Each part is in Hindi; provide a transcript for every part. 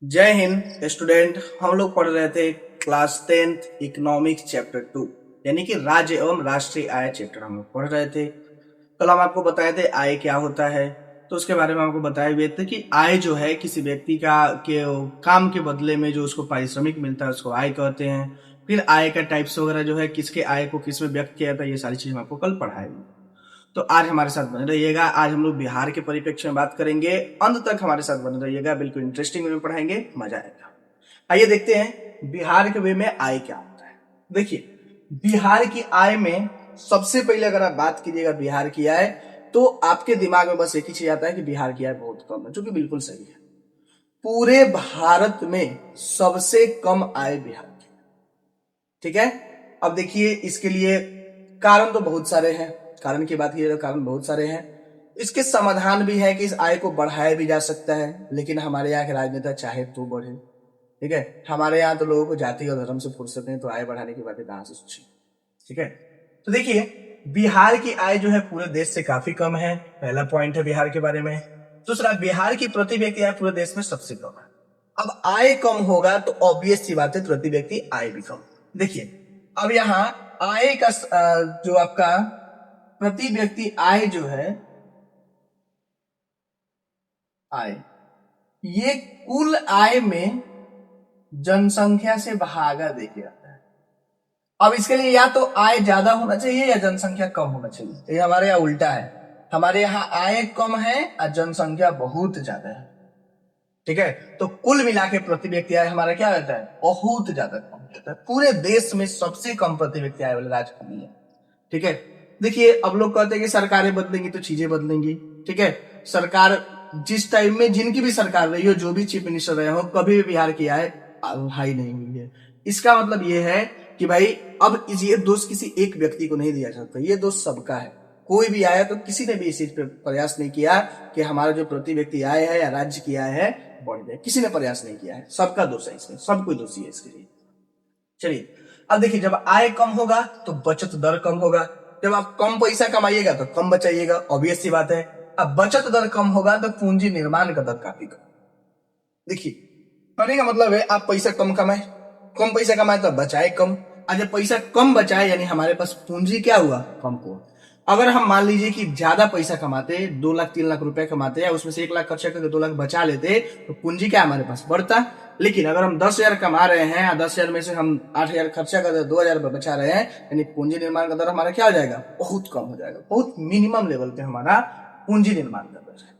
जय हिंद स्टूडेंट। हम लोग पढ़ रहे थे क्लास 10th इकोनॉमिक्स चैप्टर 2 यानी कि राज्य एवं राष्ट्रीय आय चैप्टर हम लोग पढ़ रहे थे। कल हम आपको बताए थे आय क्या होता है, तो उसके बारे में आपको बताए हुए थे कि आय जो है किसी व्यक्ति का के काम के बदले में जो उसको पारिश्रमिक मिलता है उसको आय कहते हैं। फिर आय का टाइप्स वगैरह जो है किसके आय को किस में व्यक्त किया था, ये सारी चीज हम आपको कल पढ़ाएंगे। तो आज हमारे साथ बने रहिएगा। आज हम लोग बिहार के परिप्रेक्ष्य में बात करेंगे। अंत तक हमारे साथ बने रहिएगा, बिल्कुल इंटरेस्टिंग वे में पढ़ाएंगे, मजा आएगा। आइए देखते हैं बिहार के वे में आय क्या होता है। देखिए, बिहार की आय में सबसे पहले अगर आप बात कीजिएगा बिहार की आय, तो आपके दिमाग में बस एक ही चीज आता है कि बिहार की आय बहुत कम है, जो कि बिल्कुल सही है। पूरे भारत में सबसे कम आय बिहार की, ठीक है। अब देखिए, इसके लिए कारण तो बहुत सारे हैं। कारण की बात की तो कारण बहुत सारे हैं। इसके समाधान भी है कि इस आय को बढ़ाया भी जा सकता है, लेकिन हमारे यहाँ के राजनेता चाहे तो बढ़े, ठीक है। हमारे यहाँ तो लोगों को जाति और धर्म से फुर्सत नहीं, तो आय बढ़ाने की बातें कहां से सोची, ठीक है। तो देखिए, बिहार की आय जो है पूरे देश से काफी कम है, पहला पॉइंट है बिहार के बारे में। दूसरा, बिहार की प्रति व्यक्ति आय पूरे देश में सबसे कम है। अब आय कम होगा तो ऑब्वियस सी बात है प्रति व्यक्ति आय भी कम। देखिए, अब यहाँ आय का जो आपका प्रति व्यक्ति आय जो है, आय, ये कुल आय में जनसंख्या से भागा देके आता है। अब इसके लिए या तो आय ज्यादा होना चाहिए या जनसंख्या कम होना चाहिए। ये हमारे यहाँ उल्टा है। हमारे यहाँ आय कम है और जनसंख्या बहुत ज्यादा है, ठीक है। तो कुल मिला के प्रति व्यक्ति आय हमारा क्या रहता है, बहुत ज्यादा कम रहता है। पूरे देश में सबसे कम प्रति व्यक्ति आय वाला राज्य हम ही है, ठीक है। देखिए, अब लोग कहते हैं कि सरकारें बदलेंगी तो चीजें बदलेंगी, ठीक है। सरकार जिस टाइम में जिनकी भी सरकार रही हो, जो भी चीफ मिनिस्टर रहे हो, कभी भी बिहार की आय हाई नहीं हुई है। इसका मतलब ये है कि भाई अब ये दोष किसी एक व्यक्ति को नहीं दिया जाता, ये दोष सबका है। कोई भी आया तो किसी ने भी इस चीज पे प्रयास नहीं किया कि हमारा जो प्रति व्यक्ति आय है या राज्य की आय है बढ़ जाए। किसी ने प्रयास नहीं किया है, सबका दोष है इसमें, सब कोई दोषी है इसके लिए। चलिए, अब देखिए, जब आय कम होगा तो बचत दर कम होगा। जब आप कम पैसा कमाइएगा तो कम बचाइएगा, ऑब्वियस सी बात है। अब बचत दर कम होगा तो पूंजी निर्माण का दर काफी कम। देखिए, कहने का मतलब है आप पैसा कम कमाए, कम पैसा कमाए तो बचाए कम। और जब पैसा कम बचाए यानी हमारे पास पूंजी क्या हुआ, कम हुआ। अगर हम मान लीजिए कि ज्यादा पैसा कमाते, 2 लाख 3 लाख रुपए कमाते, या उसमें से 1 लाख खर्चा करके 2 लाख बचा लेते, तो पूंजी क्या हमारे पास बढ़ता। लेकिन अगर हम 10,000 कमा रहे हैं और 10,000 में से हम 8,000 खर्चा करते, 2,000 बचा रहे हैं, यानी पूंजी निर्माण का दर हमारा क्या हो जाएगा, बहुत कम हो जाएगा। बहुत मिनिमम लेवल पे हमारा पूंजी निर्माण का दर है,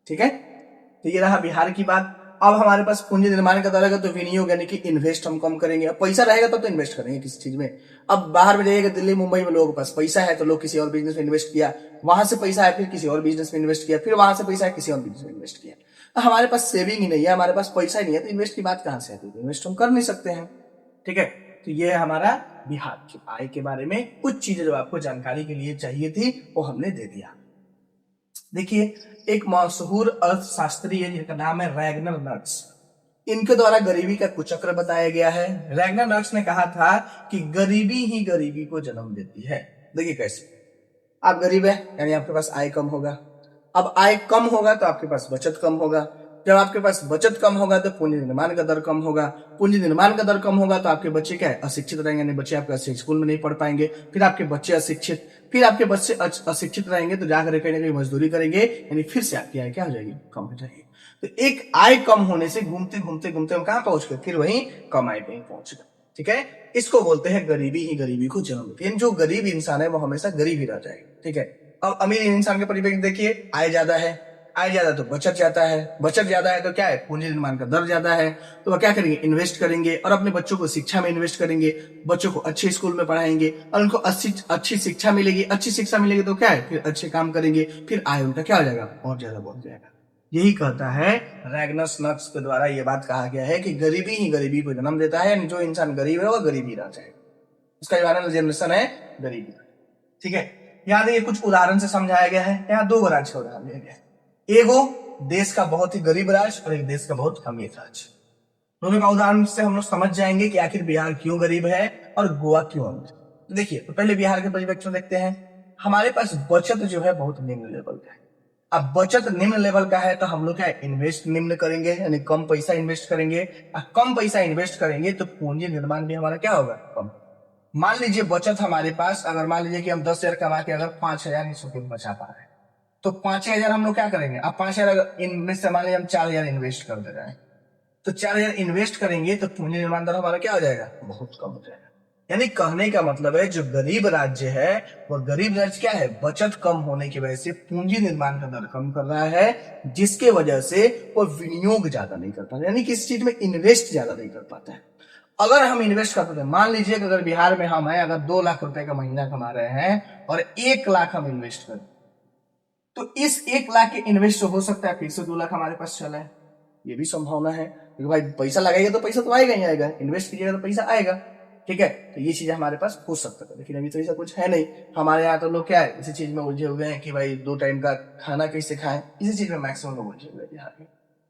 ठीक है। तो ये रहा बिहार की बात। अब हमारे पास पूंजी निर्माण का दर रहेगा तो विनियोग यानी कि इन्वेस्ट हम कम करेंगे। अब पैसा रहेगा तब तो इन्वेस्ट करेंगे किसी चीज में। अब बाहर में जाइएगा, दिल्ली मुंबई में लोगों के पास पैसा है तो लोग किसी और बिजनेस में इन्वेस्ट किया, वहां से पैसा है फिर किसी और बिजनेस में इन्वेस्ट किया, फिर वहां से पैसा है किसी और बिजनेस में इन्वेस्ट किया। तो हमारे पास सेविंग ही नहीं है, हमारे पास पैसा ही नहीं है, तो इन्वेस्ट की बात कहां से आती है, इन्वेस्ट हम कर नहीं सकते हैं, ठीक है। तो ये है हमारा बिहार की आय के बारे में कुछ चीजें जो आपको जानकारी के लिए चाहिए थी वो हमने दे दिया। देखिए, एक मशहूर अर्थशास्त्री है जिनका नाम है रैगनर नर्स। इनके द्वारा गरीबी का कुचक्र बताया गया है। रैगनर नर्स ने कहा था कि गरीबी ही गरीबी को जन्म देती है। देखिए कैसे, आप गरीब है यानी आपके पास आय कम होगा। अब आय कम होगा तो आपके पास बचत कम होगा। जब आपके पास बचत कम होगा तो पूंजी निर्माण का दर कम होगा। पूंजी निर्माण का दर कम होगा तो आपके बच्चे क्या है, अशिक्षित रहेंगे, यानी बच्चे आपके अच्छे स्कूल में नहीं पढ़ पाएंगे। फिर आपके बच्चे अशिक्षित, फिर आपके बच्चे अशिक्षित रहेंगे तो जाकर कहीं ना कहीं मजदूरी करेंगे, यानी फिर से आपकी आय क्या हो जाएगी, कम हो जाएगी। तो एक आय कम होने से घूमते घूमते घूमते हम कहां पहुंच गए, फिर वही कम आय पे ही पहुंच गए, ठीक है। इसको बोलते हैं गरीबी ही गरीबी को जन्म देती है। जो गरीब इंसान है वो हमेशा गरीब ही रह जाएगा, ठीक है। अब अमीर इंसान के परिप्रेक्ष्य देखिए, आय ज्यादा है, आय ज्यादा तो बचत ज्यादा है, बचत ज्यादा है तो क्या है, पूंजी निर्माण का दर ज्यादा है, तो वह क्या करेंगे, इन्वेस्ट करेंगे और अपने बच्चों को शिक्षा में इन्वेस्ट करेंगे, बच्चों को अच्छे स्कूल में पढ़ाएंगे और उनको अच्छी शिक्षा मिलेगी। अच्छी शिक्षा मिलेगी तो क्या है, फिर अच्छे काम करेंगे, फिर आय उनका क्या हो जाएगा, और ज्यादा बढ़ जाएगा। यही कहता है रैगनस नक्स के द्वारा यह बात कहा गया है कि गरीबी ही गरीबी को जन्म देता है, यानी जो इंसान गरीब है वह गरीब ही रह जाएगा। उसका जो जनरेशन है गरीबी, ठीक है। यहाँ देखिए, कुछ उदाहरण से समझाया गया है। यहाँ 2 राज्य का उदाहरण दिया गया है। एगो देश का बहुत ही गरीब राज्य और एक देश का बहुत अमीर राज्य। दोनों का उदाहरण से हम लोग समझ जाएंगे कि आखिर बिहार क्यों गरीब है और गोवा क्यों अमीर। तो देखिए, तो पहले बिहार के परिप्रेक्ष्य में देखते हैं। हमारे पास बचत जो है बहुत निम्न लेवल का है। अब बचत निम्न लेवल का है तो हम लोग क्या इन्वेस्ट निम्न करेंगे, यानी कम पैसा इन्वेस्ट करेंगे। कम पैसा इन्वेस्ट करेंगे तो पूंजी निर्माण भी हमारा क्या होगा, कम। मान लीजिए बचत हमारे पास, अगर मान लीजिए कि हम 10,000 कमा के अगर 5,000 इस वक्त बचा पा रहे हैं, तो 5,000 हम लोग क्या करेंगे, अब 5,000 इनमें से मान लीजिए हम 4,000 इन्वेस्ट कर दे रहे हैं, तो 4,000 इन्वेस्ट करेंगे तो पूंजी निर्माण दर हमारा क्या हो जाएगा, बहुत कम हो जाएगा। यानी कहने का मतलब है जो गरीब राज्य है वह गरीब राज्य क्या है, बचत कम होने की वजह से पूंजी निर्माण का दर कम कर रहा है, जिसके वजह से वो विनियोग ज्यादा नहीं कर पाता, यानी किसी चीज में इन्वेस्ट ज्यादा नहीं कर पाता है। अगर हम इन्वेस्ट करते हैं, मान लीजिए कि अगर बिहार में हम हैं, अगर 2 लाख रुपए का महीना कमा रहे हैं और 1 लाख हम इन्वेस्ट करें, तो इस 1 लाख के इन्वेस्ट हो सकता है फिर से 2 लाख हमारे पास चला है, ये भी संभावना है। क्योंकि भाई पैसा लगाएगा तो पैसा तो आएगा ही आएगा, इन्वेस्ट कीजिएगा तो पैसा आएगा, ठीक है। तो ये चीज हमारे पास हो सकता है, लेकिन अभी तो ऐसा कुछ है नहीं। हमारे यहाँ तो लोग क्या है, इसी चीज में उलझे हुए हैं कि भाई 2 टाइम का खाना कैसे खाएं, इसी चीज में मैक्सिमम लोग उलझे हुए हैं बिहार में,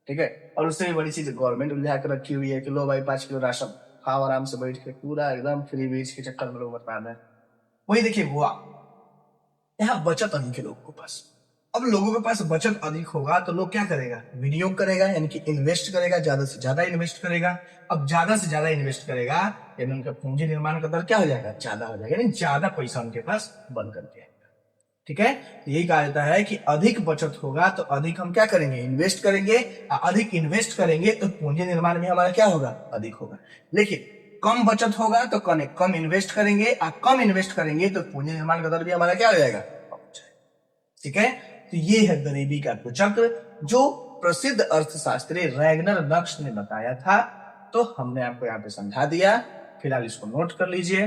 ठीक है। और उससे भी बड़ी चीज गवर्नमेंट उलझा कर रखी हुई है कि लो भाई 5 किलो राशन खाओ आराम से बैठ के, पूरा एकदम फ्री बीज के चक्कर में लोग बता रहे हैं। वही देखिए हुआ, यहाँ बचत अधिक है लोगों के पास। अब लोगों के पास बचत अधिक होगा तो लोग क्या करेगा, विनियोग करेगा, यानी कि इन्वेस्ट करेगा, ज्यादा से ज्यादा इन्वेस्ट करेगा। अब ज्यादा से ज्यादा इन्वेस्ट करेगा यानी उनका पूंजी निर्माण का दर क्या हो जाएगा, ज्यादा हो जाएगा, यानी ज्यादा पैसा उनके पास बन करके आएगा, ठीक है। यही कहा जाता है कि अधिक बचत होगा तो अधिक हम क्या करेंगे, इन्वेस्ट करेंगे। अधिक इन्वेस्ट करेंगे तो पूंजी निर्माण भी हमारा क्या होगा, अधिक होगा। लेकिन कम बचत होगा तो कम इन्वेस्ट करेंगे, और कम इन्वेस्ट करेंगे तो पूंजी निर्माण का दर भी हमारा क्या हो जाएगा, ठीक है। तो ये है गरीबी का कुचक्र, जो प्रसिद्ध अर्थशास्त्री रैगनर नक्श ने बताया था। तो हमने आपको यहाँ पे समझा दिया, फिलहाल इसको नोट कर लीजिए।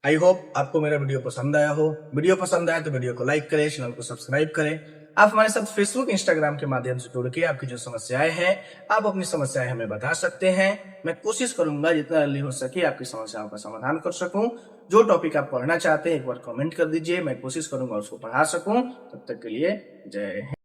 आई होप आपको मेरा वीडियो पसंद आया हो। वीडियो पसंद आया तो वीडियो को लाइक करें, चैनल को सब्सक्राइब करें। आप हमारे साथ फेसबुक इंस्टाग्राम के माध्यम से जुड़ के आपकी जो समस्याएं हैं, आप अपनी समस्याएं हमें बता सकते हैं। मैं कोशिश करूंगा जितना जल्दी हो सके आपकी समस्याओं का समाधान कर सकूं। जो टॉपिक आप पढ़ना चाहते हैं एक बार कमेंट कर दीजिए, मैं कोशिश करूंगा उसको पढ़ा सकूं। तब तक के लिए जय हिंद।